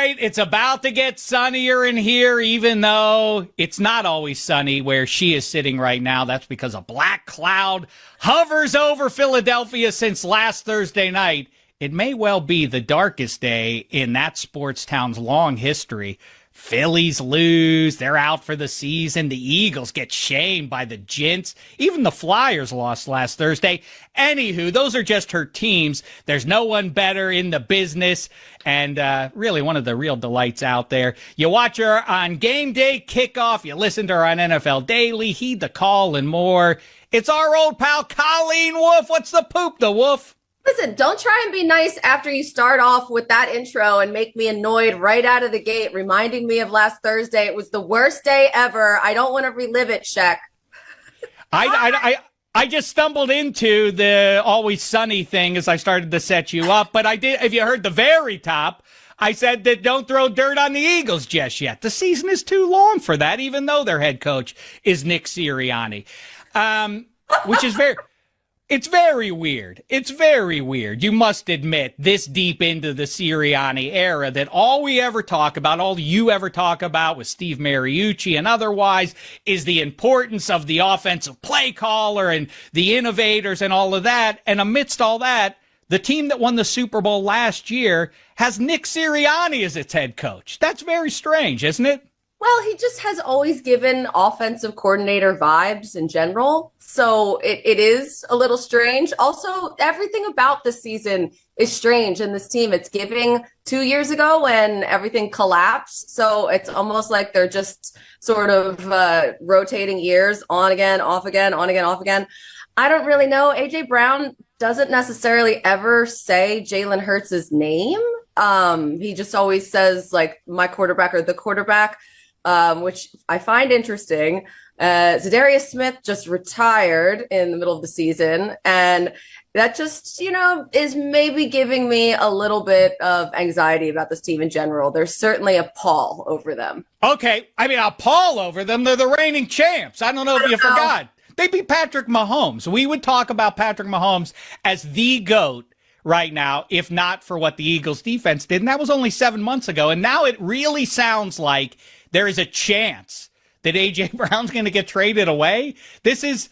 right. It's about to get sunnier in here, even though it's not always sunny where she is sitting right now. That's because a black cloud hovers over Philadelphia since last Thursday night. It may well be the darkest day in that sports town's long history. Phillies lose. They're out for the season. The Eagles get shamed by the Gents. Even the Flyers lost last Thursday. Anywho, those are just her teams. There's no one better in the business, and really one of the real delights out there. You watch her on game day kickoff. You listen to her on NFL Daily, Heed the Call, and more. It's our old pal Colleen Wolfe. What's the poop, the Wolf? Listen, don't try and be nice after you start off with that intro and make me annoyed right out of the gate, reminding me of last Thursday. It was the worst day ever. I don't want to relive it, Shaq. I just stumbled into the always sunny thing as I started to set you up. But I did, if you heard the very top, I said that don't throw dirt on the Eagles just yet. The season is too long for that, even though their head coach is Nick Sirianni, which is very... It's very weird. It's very weird. You must admit, this deep into the Sirianni era, that all we ever talk about, all you ever talk about with Steve Mariucci and otherwise, is the importance of the offensive play caller and the innovators and all of that. And amidst all that, the team that won the Super Bowl last year has Nick Sirianni as its head coach. That's very strange, isn't it? Well, he just has always given offensive coordinator vibes in general. So it is a little strange. Also, everything about this season is strange in this team. It's giving 2 years ago when everything collapsed. So it's almost like they're just sort of rotating years, on again, off again, on again, off again. I don't really know. A.J. Brown doesn't necessarily ever say Jalen Hurts' name. He just always says, like, my quarterback or the quarterback. Which I find interesting. Zadarius Smith just retired in the middle of the season, and that just, is maybe giving me a little bit of anxiety about this team in general. There's certainly a pall over them. Okay, I mean, a pall over them. They're the reigning champs. I don't know if you forgot. They beat Patrick Mahomes. We would talk about Patrick Mahomes as the GOAT right now, if not for what the Eagles defense did. And that was only 7 months ago. And now it really sounds like there is a chance that A.J. Brown's going to get traded away. This is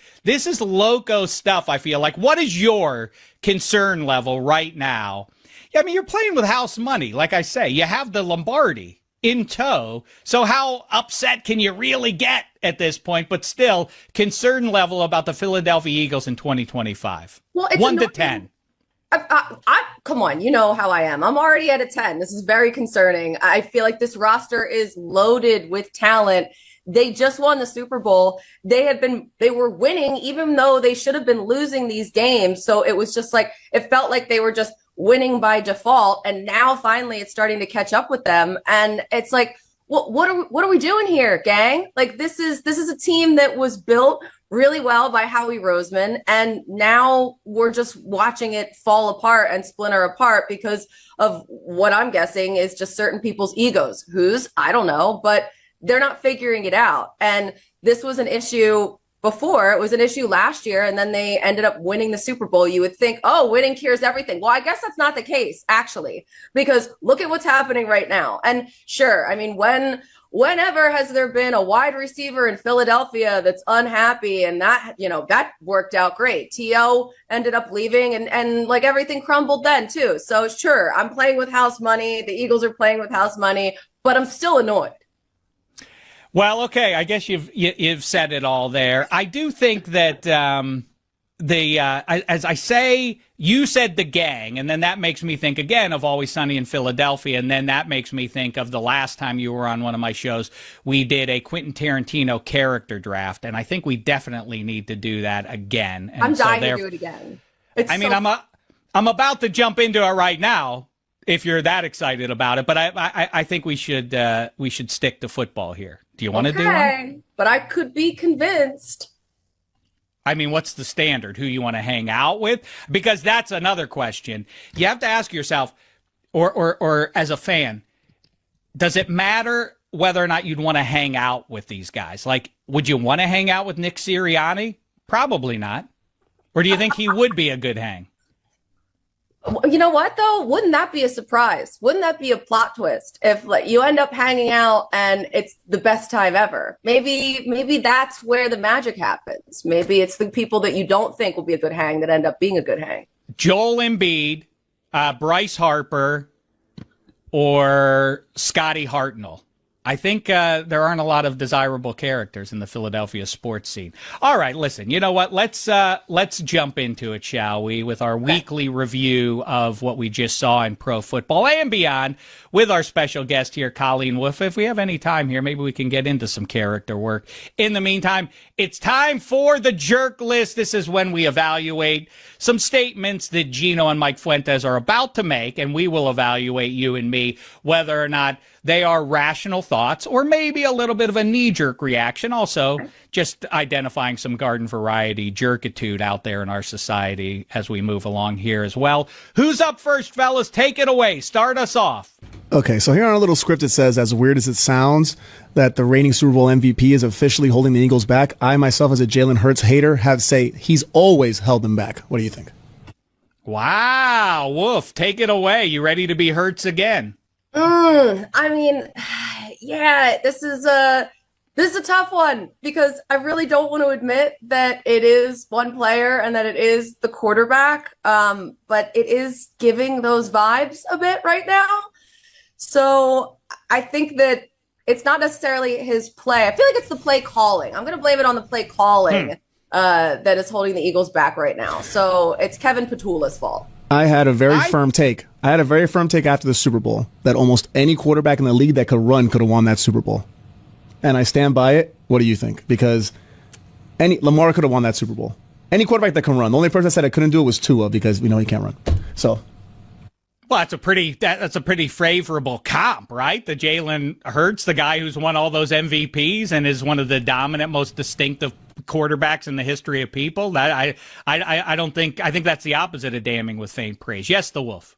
loco stuff, I feel like. What is your concern level right now? Yeah, I mean, you're playing with house money. Like I say, you have the Lombardi in tow. So how upset can you really get at this point? But still, concern level about the Philadelphia Eagles in 2025. Well, it's 1 to 10. Come on, you know how I am. I'm already at a 10. This is very concerning. I feel like this roster is loaded with talent. They just won the Super Bowl. They were winning even though they should have been losing these games. So it was just like, it felt like they were just winning by default. And now finally it's starting to catch up with them. And it's like, what are we doing here, gang? Like, this is a team that was built really well by Howie Roseman, and now we're just watching it fall apart and splinter apart because of what I'm guessing is just certain people's egos. Whose? I don't know, but they're not figuring it out. And this was an issue before. It was an issue last year, and then they ended up winning the Super Bowl. You would think, oh, winning cures everything. Well, I guess that's not the case, actually, because look at what's happening right now. And sure, I mean, whenever has there been a wide receiver in Philadelphia that's unhappy, and that worked out great. T.O. ended up leaving, and like everything crumbled then too. So sure, I'm playing with house money. The Eagles are playing with house money, but I'm still annoyed. Well, okay, I guess you've said it all there. I do think that as I say, you said the gang, and then that makes me think again of Always Sunny in Philadelphia, and then that makes me think of the last time you were on one of my shows. We did a Quentin Tarantino character draft, and I think we definitely need to do that again. And I'm dying to do it again. I'm about to jump into it right now, if you're that excited about it, but I think we should stick to football here. Do you want to do one? But I could be convinced. I mean, what's the standard? Who you want to hang out with? Because that's another question. You have to ask yourself, or as a fan, does it matter whether or not you'd want to hang out with these guys? Like, would you want to hang out with Nick Sirianni? Probably not. Or do you think he would be a good hang? You know what though? Wouldn't that be a surprise? Wouldn't that be a plot twist if like you end up hanging out and it's the best time ever? Maybe that's where the magic happens. Maybe it's the people that you don't think will be a good hang that end up being a good hang. Joel Embiid, Bryce Harper, or Scotty Hartnell. I think there aren't a lot of desirable characters in the Philadelphia sports scene. All right, listen, you know what? Let's jump into it, shall we, with our weekly review of what we just saw in pro football and beyond with our special guest here, Colleen Wolfe. If we have any time here, maybe we can get into some character work. In the meantime, it's time for the jerk list. This is when we evaluate some statements that Gino and Mike Fuentes are about to make, and we will evaluate, you and me, whether or not they are rational thoughts or maybe a little bit of a knee-jerk reaction. Also, just identifying some garden variety jerkitude out there in our society as we move along here as well. Who's up first, fellas? Take it away. Start us off. Okay, so here on a little script it says, as weird as it sounds, that the reigning Super Bowl MVP is officially holding the Eagles back. I myself, as a Jalen Hurts hater, have to say he's always held them back. What do you think? Wow, Wolf, take it away. You ready to be Hurts again? I mean, yeah, this is a tough one because I really don't want to admit that it is one player and that it is the quarterback. But it is giving those vibes a bit right now. So I think that it's not necessarily his play. I feel like it's the play calling. I'm going to blame it on the play calling that is holding the Eagles back right now. So it's Kevin Petula's fault. I had a very firm take. I had a very firm take after the Super Bowl that almost any quarterback in the league that could run could have won that Super Bowl. And I stand by it. What do you think? Because Lamar could have won that Super Bowl. Any quarterback that can run. The only person that said I couldn't do it was Tua because we know he can't run. So, well, that's a pretty favorable comp, right? The Jalen Hurts, the guy who's won all those MVPs and is one of the dominant, most distinctive quarterbacks in the history of people. That I think that's the opposite of damning with faint praise. Yes, the Wolf.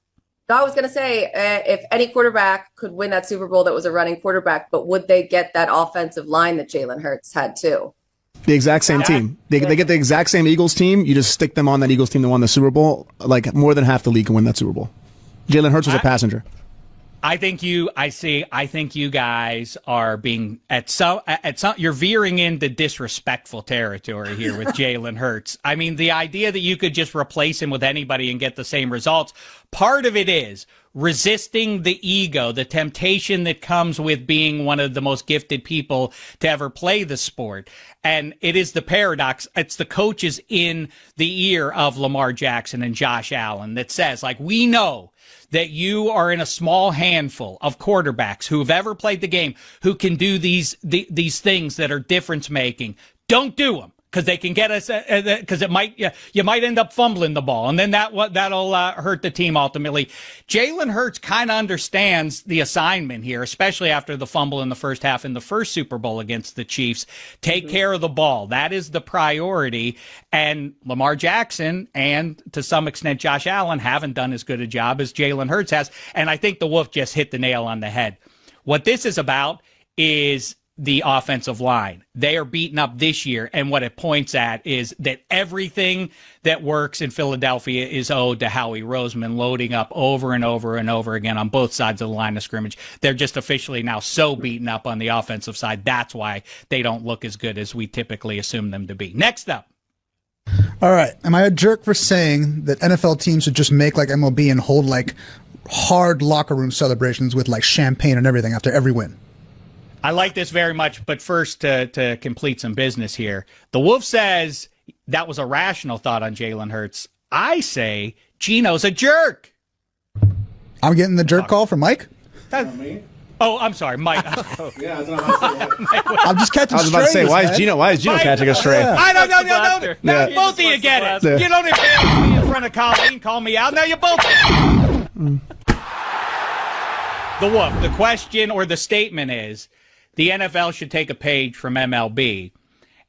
I was going to say, if any quarterback could win that Super Bowl that was a running quarterback, but would they get that offensive line that Jalen Hurts had too? The exact same team. They get the exact same Eagles team. You just stick them on that Eagles team that won the Super Bowl. Like more than half the league can win that Super Bowl. Jalen Hurts was a passenger. I think you guys are being you're veering into disrespectful territory here with Jalen Hurts. I mean, the idea that you could just replace him with anybody and get the same results, part of it is resisting the ego, the temptation that comes with being one of the most gifted people to ever play the sport. And it is the paradox. It's the coaches in the ear of Lamar Jackson and Josh Allen that says, like, we know that you are in a small handful of quarterbacks who've ever played the game who can do these things that are difference making. Don't do them because they can get us because you might end up fumbling the ball and then that'll hurt the team ultimately. Jalen Hurts kind of understands the assignment here, especially after the fumble in the first half in the first Super Bowl against the Chiefs. Take care of the ball. That is the priority. And Lamar Jackson and to some extent Josh Allen haven't done as good a job as Jalen Hurts has. And I think the Wolf just hit the nail on the head. What this is about is the offensive line. They are beaten up this year, and what it points at is that everything that works in Philadelphia is owed to Howie Roseman loading up over and over and over again on both sides of the line of scrimmage. They're just officially now so beaten up on the offensive side. That's why they don't look as good as we typically assume them to be. Next up. All right. Am I a jerk for saying that NFL teams should just make like MLB and hold like hard locker room celebrations with like champagne and everything after every win? I like this very much, but first to complete some business here. The Wolf says that was a rational thought on Jalen Hurts. I say Gino's a jerk. I'm getting the jerk call from Mike? Oh, I'm sorry, Mike. Yeah, I'm just catching strays. I was about to say, why is Gino Mike, catching a stray? Yeah. I don't know. Now both of you get it. You don't embarrass me in front of Colleen, call me out. Now you both The Wolf, the question or the statement is, the NFL should take a page from MLB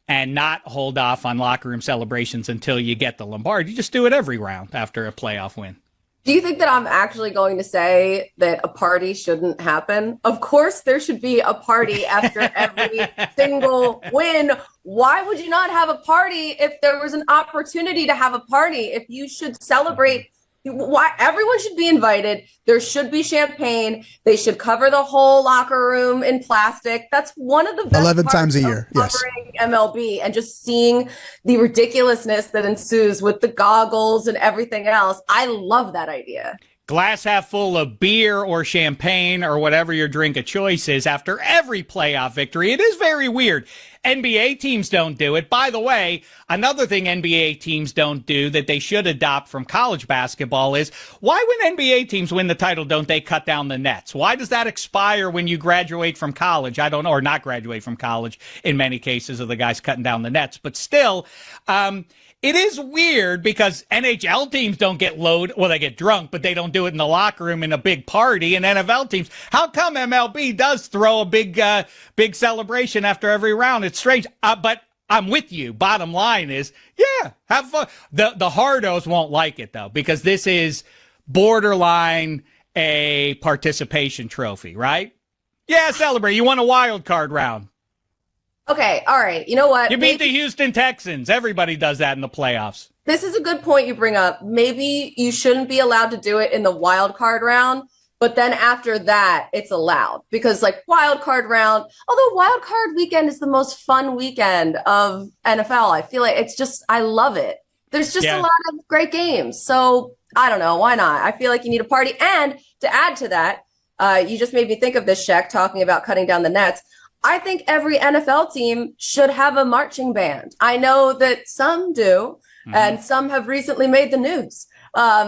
and not hold off on locker room celebrations until you get the Lombardi. You just do it every round after a playoff win. Do you think that I'm actually going to say that a party shouldn't happen? Of course, there should be a party after every single win. Why would you not have a party if there was an opportunity to have a party? If you should celebrate Why everyone should be invited. There should be champagne. They should cover the whole locker room in plastic. That's one of the best 11 parts times a of year. Yes. covering MLB and just seeing the ridiculousness that ensues with the goggles and everything else. I love that idea. Glass half full of beer or champagne or whatever your drink of choice is after every playoff victory. It is very weird. NBA teams don't do it. By the way, another thing NBA teams don't do that they should adopt from college basketball is why when NBA teams win the title, don't they cut down the nets? Why does that expire when you graduate from college? I don't know, or not graduate from college in many cases of the guys cutting down the nets. But still, it is weird because NHL teams don't get loaded. Well, they get drunk, but they don't do it in the locker room in a big party. And NFL teams, how come MLB does throw a big celebration after every round? It's strange. But I'm with you. Bottom line is, yeah, have fun. The hardos won't like it, though, because this is borderline a participation trophy, right? Yeah, celebrate. You won a wild card round. Okay, all right. You know what? You beat the Houston Texans. Everybody does that in the playoffs. This is a good point you bring up. Maybe you shouldn't be allowed to do it in the wild card round, but then after that, it's allowed. Because like wild card round, although wild card weekend is the most fun weekend of NFL, I feel like it's just, I love it. There's just a lot of great games. So I don't know, why not? I feel like you need a party. And to add to that, you just made me think of this, Shaq, talking about cutting down the nets. I think every NFL team should have a marching band. I know that some do, and some have recently made the news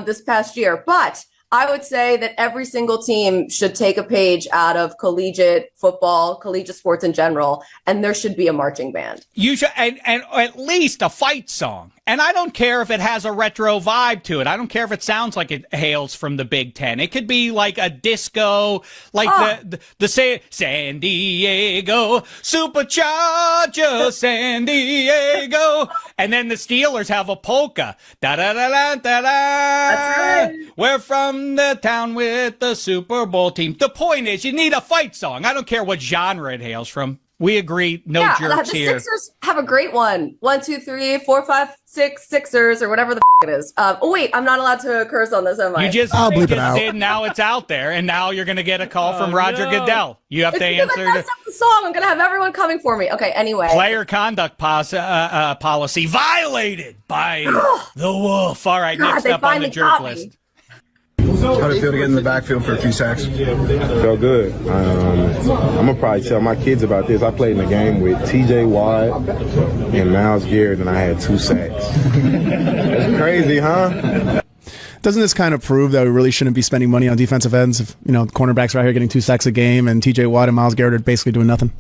this past year. But I would say that every single team should take a page out of collegiate football, collegiate sports in general, and there should be a marching band. You should, and at least a fight song. And I don't care if it has a retro vibe to it. I don't care if it sounds like it hails from the Big Ten. It could be like a disco, like the San Diego Supercharger, San Diego. And then the Steelers have a polka. Da-da-da-da-da-da. That's right. We're from the town with the Super Bowl team. The point is, you need a fight song. I don't care what genre it hails from. We agree, no jerks the here. Sixers have a great one. 1, 2, 3, 4, 5, 6 Sixers, or whatever the it is. Oh wait, I'm not allowed to curse on this, am I? You just, I'll bleep it out. did. Now it's out there, and now you're going to get a call from Roger Goodell. You have to answer. I messed up the song. I'm going to have everyone coming for me. Okay, anyway. Player conduct policy violated by the Wolf. All right, God, next they up on the finally jerk caught list. me. How did it feel to get in the backfield for a few sacks? Felt good. I'm gonna probably tell my kids about this. I played in a game with T.J. Watt and Myles Garrett, and I had 2 sacks. That's crazy, huh? Doesn't this kind of prove that we really shouldn't be spending money on defensive ends? If cornerbacks are out here getting 2 sacks a game, and T.J. Watt and Myles Garrett are basically doing nothing.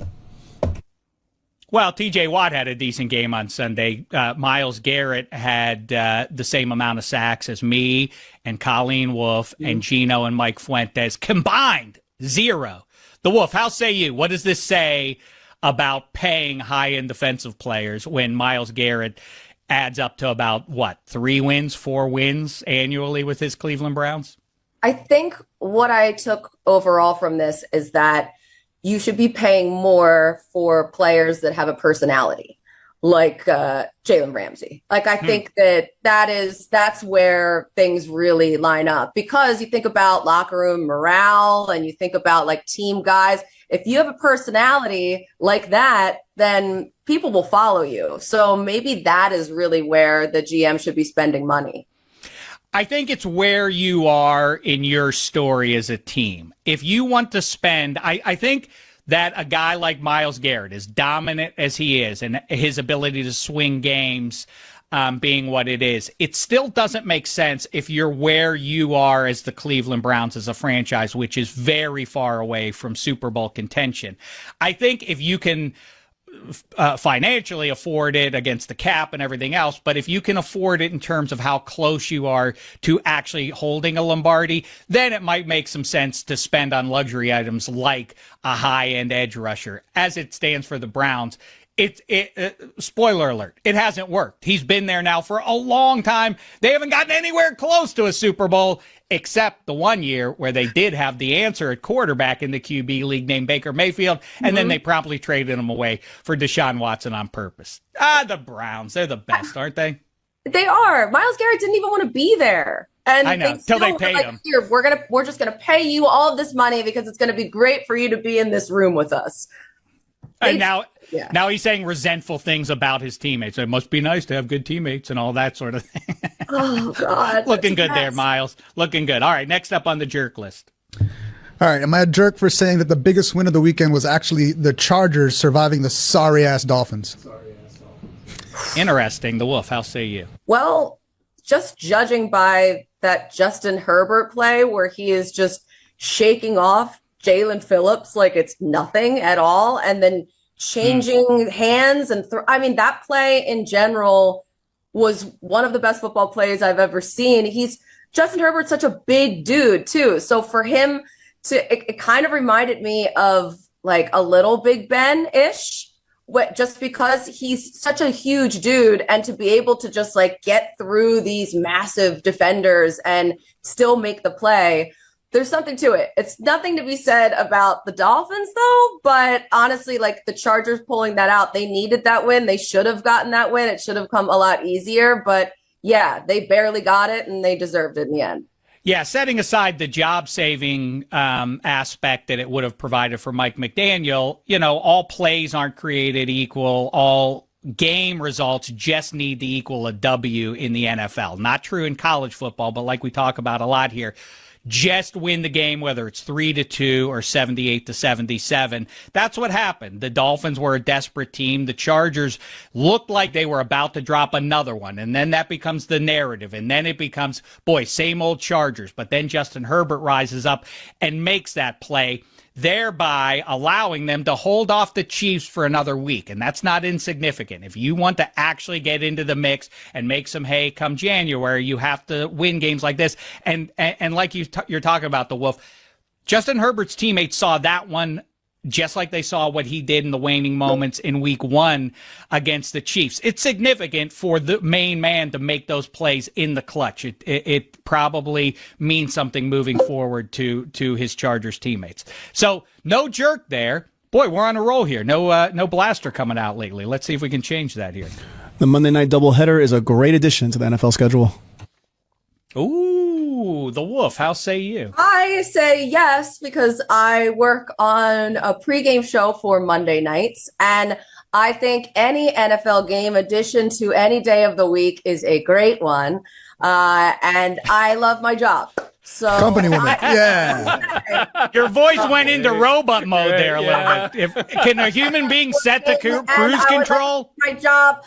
Well, T.J. Watt had a decent game on Sunday. Myles Garrett had the same amount of sacks as me and Colleen Wolfe and Gino and Mike Fuentes combined. 0. The Wolf, how say you? What does this say about paying high-end defensive players when Myles Garrett adds up to about, 3 wins, 4 wins annually with his Cleveland Browns? I think what I took overall from this is that you should be paying more for players that have a personality, like Jalen Ramsey. Like, I think that's where things really line up, because you think about locker room morale and you think about like team guys. If you have a personality like that, then people will follow you. So maybe that is really where the GM should be spending money. I think it's where you are in your story as a team. If you want to spend, I think that a guy like Myles Garrett, as dominant as he is, and his ability to swing games being what it is, it still doesn't make sense if you're where you are as the Cleveland Browns as a franchise, which is very far away from Super Bowl contention. I think if you can financially afford it against the cap and everything else, but if you can afford it in terms of how close you are to actually holding a Lombardi, then it might make some sense to spend on luxury items like a high-end edge rusher. As it stands for the Browns, spoiler alert, it hasn't worked. He's been there now for a long time. They haven't gotten anywhere close to a Super Bowl, except the one year where they did have the answer at quarterback in the QB league named Baker Mayfield, and then they promptly traded him away for Deshaun Watson on purpose. The Browns, they're the best, aren't they? They are. Myles Garrett didn't even want to be there. And I know, till they paid him. Here, we're just gonna pay you all of this money because it's gonna be great for you to be in this room with us. And now he's saying resentful things about his teammates. It must be nice to have good teammates and all that sort of thing. Oh, God. Looking good there, Myles. Looking good. All right, next up on the jerk list. All right, am I a jerk for saying that the biggest win of the weekend was actually the Chargers surviving the sorry-ass Dolphins? Interesting. The Wolf, how say you? Well, just judging by that Justin Herbert play where he is just shaking off Jalen Phillips like it's nothing at all, and then changing hands and I mean, that play in general was one of the best football plays I've ever seen. Justin Herbert's such a big dude too, so for him it kind of reminded me of like a little Big Ben-ish, just because he's such a huge dude, and to be able to just like get through these massive defenders and still make the play. There's something to it. It's nothing to be said about the Dolphins, though. But honestly, like the Chargers pulling that out, they needed that win. They should have gotten that win. It should have come a lot easier. But yeah, they barely got it, and they deserved it in the end. Yeah, setting aside the job-saving aspect that it would have provided for Mike McDaniel, all plays aren't created equal. All game results just need to equal a W in the NFL. Not true in college football, but like we talk about a lot here, just win the game, whether it's 3-2 or 78-77. That's what happened. The Dolphins were a desperate team. The Chargers looked like they were about to drop another one. And then that becomes the narrative. And then it becomes, boy, same old Chargers. But then Justin Herbert rises up and makes that play, thereby allowing them to hold off the Chiefs for another week. And that's not insignificant. If you want to actually get into the mix and make some hay come January, you have to win games like this. And like you're talking about, the Wolf, Justin Herbert's teammates saw that one just like they saw what he did in the waning moments in week 1 against the Chiefs. It's significant for the main man to make those plays in the clutch. It probably means something moving forward to his Chargers teammates. So no jerk there. Boy, we're on a roll here. No blaster coming out lately. Let's see if we can change that here. The Monday night doubleheader is a great addition to the NFL schedule. Ooh, the Wolf, how say you? I say yes, because I work on a pregame show for Monday nights, and I think any NFL game addition to any day of the week is a great one. And I love my job. So company woman. Yeah. Your voice went into robot mode there a little bit. Can a human being set to cruise control? My job.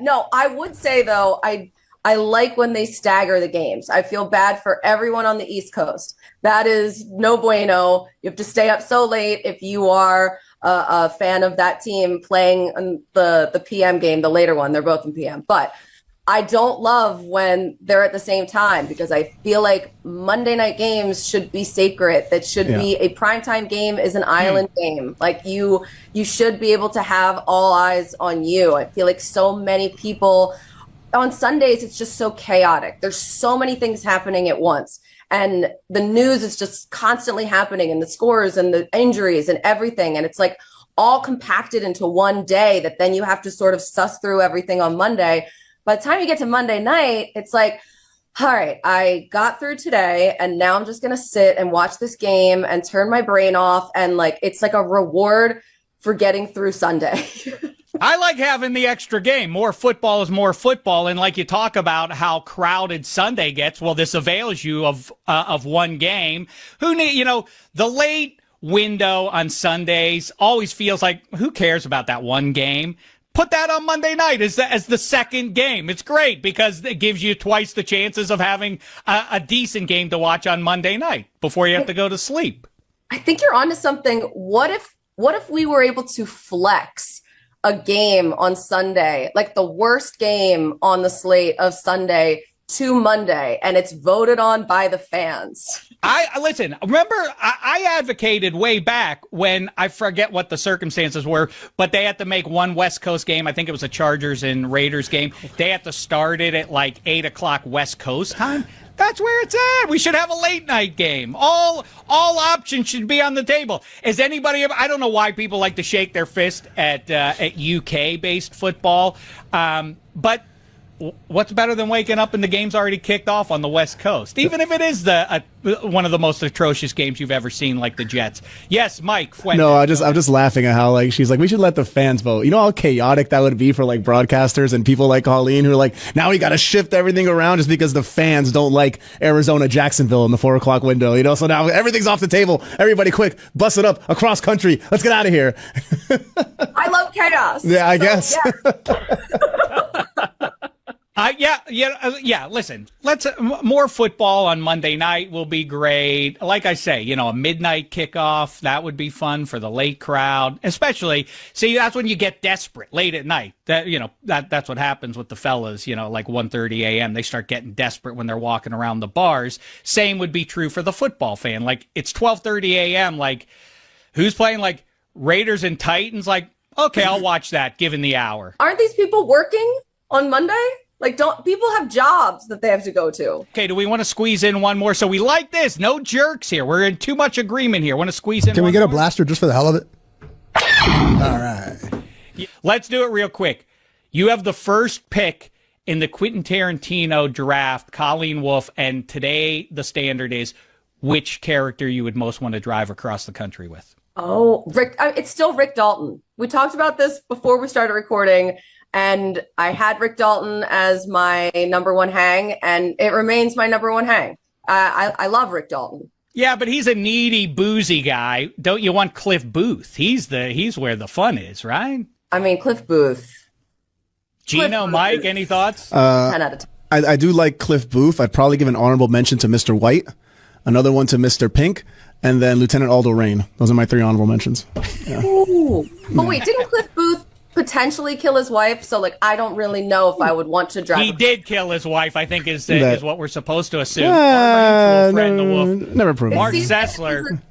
No, I would say, though, I like when they stagger the games. I feel bad for everyone on the East Coast. That is no bueno. You have to stay up so late if you are a fan of that team playing the PM game, the later one. They're both in PM. But I don't love when they're at the same time, because I feel like Monday night games should be sacred. That should be a primetime game is an island game. Like you should be able to have all eyes on you. I feel like so many people on Sundays, it's just so chaotic. There's so many things happening at once. And the news is just constantly happening, and the scores and the injuries and everything. And it's like all compacted into one day that then you have to sort of suss through everything on Monday. By the time you get to Monday night, it's like, all right, I got through today, and now I'm just going to sit and watch this game and turn my brain off. And like, it's like a reward for getting through Sunday. I like having the extra game. More football is more football. And like you talk about how crowded Sunday gets, well, this avails you of one game. The late window on Sundays always feels like, who cares about that one game? Put that on Monday night as the second game. It's great because it gives you twice the chances of having a decent game to watch on Monday night before you have to go to sleep. I think you're onto something. What if we were able to flex a game on Sunday, like the worst game on the slate of Sunday, to Monday, and it's voted on by the fans? Listen, remember, I advocated way back when, I forget what the circumstances were, but they had to make one West Coast game. I think it was a Chargers and Raiders game. They had to start it at like 8 o'clock West Coast time. That's where it's at. We should have a late night game. All options should be on the table. Is anybody ever, I don't know why people like to shake their fist at UK based football. But what's better than waking up and the game's already kicked off on the West Coast, even if it is one of the most atrocious games you've ever seen, like the Jets? Yes, Mike. No, I'm just laughing at how like she's like, we should let the fans vote. You know how chaotic that would be for like broadcasters and people like Colleen who are like, now we got to shift everything around just because the fans don't like Arizona Jacksonville in the 4 o'clock window. You know, so now everything's off the table. Everybody, quick, bust it up across country. Let's get out of here. I love chaos. Yeah, I guess. Yeah. Listen, let's more football on Monday night will be great. Like I say, a midnight kickoff, that would be fun for the late crowd, especially. See, that's when you get desperate late at night. That's what happens with the fellas. Like 1:30 a.m. They start getting desperate when they're walking around the bars. Same would be true for the football fan. Like it's 12:30 a.m. Like who's playing like Raiders and Titans? Like okay, I'll watch that given the hour. Aren't these people working on Monday? Like, don't people have jobs that they have to go to? Okay, do we want to squeeze in one more? So we like this. No jerks here. We're in too much agreement here. Want to squeeze in Can one we get more? a blaster just for the hell of it? All right. Let's do it real quick. You have the first pick in the Quentin Tarantino draft, Colleen Wolfe, and today the standard is which character you would most want to drive across the country with. Oh, Rick! It's still Rick Dalton. We talked about this before we started recording. And I had Rick Dalton as my number one hang, and it remains my number one hang. I love Rick Dalton. Yeah, but he's a needy, boozy guy. Don't you want Cliff Booth? He's where the fun is, right? I mean, Cliff Booth. Gino, Mike, any thoughts? 10 out of 10. I do like Cliff Booth. I'd probably give an honorable mention to Mr. White, another one to Mr. Pink, and then Lieutenant Aldo Rain. Those are my 3 honorable mentions. Yeah. Ooh. But wait, didn't Cliff Booth potentially kill his wife? So like, I don't really know if I would want to drive. He did kill his wife, I think is what we're supposed to assume. Never proved. Mark Sessler.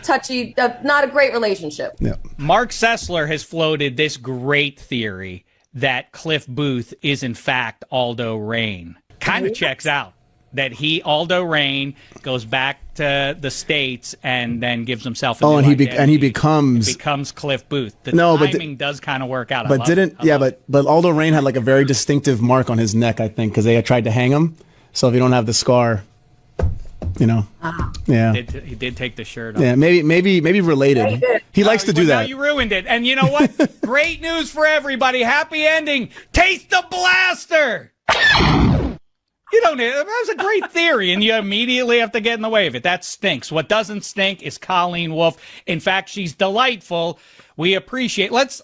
Touchy, not a great relationship. Yeah. Mark Sessler has floated this great theory that Cliff Booth is in fact Aldo Rain. Kind of checks out. That Aldo Rain goes back to the States and then gives himself a new identity. And he becomes Cliff Booth. The timing does kind of work out. But Aldo Rain had like a very distinctive mark on his neck, I think, because they had tried to hang him. So if you don't have the scar, yeah, he did take the shirt off. Yeah, maybe related. He likes to do that. Now you ruined it. And you know what? Great news for everybody. Happy ending. Taste the blaster. You don't need it. That was a great theory, and you immediately have to get in the way of it. That stinks. What doesn't stink is Colleen Wolfe. In fact, she's delightful. We appreciate. Let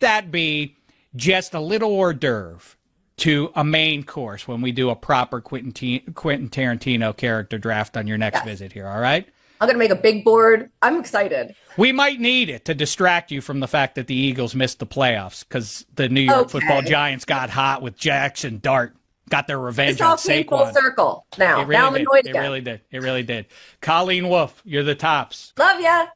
that be just a little hors d'oeuvre to a main course when we do a proper Quentin Tarantino character draft on your next visit here. All right. I'm going to make a big board. I'm excited. We might need it to distract you from the fact that the Eagles missed the playoffs because the New York Football Giants got hot with Jackson Dart. Got their revenge on Saquon. It's all full circle now. Now I'm annoyed again. It really did. Colleen Wolfe, you're the tops. Love ya.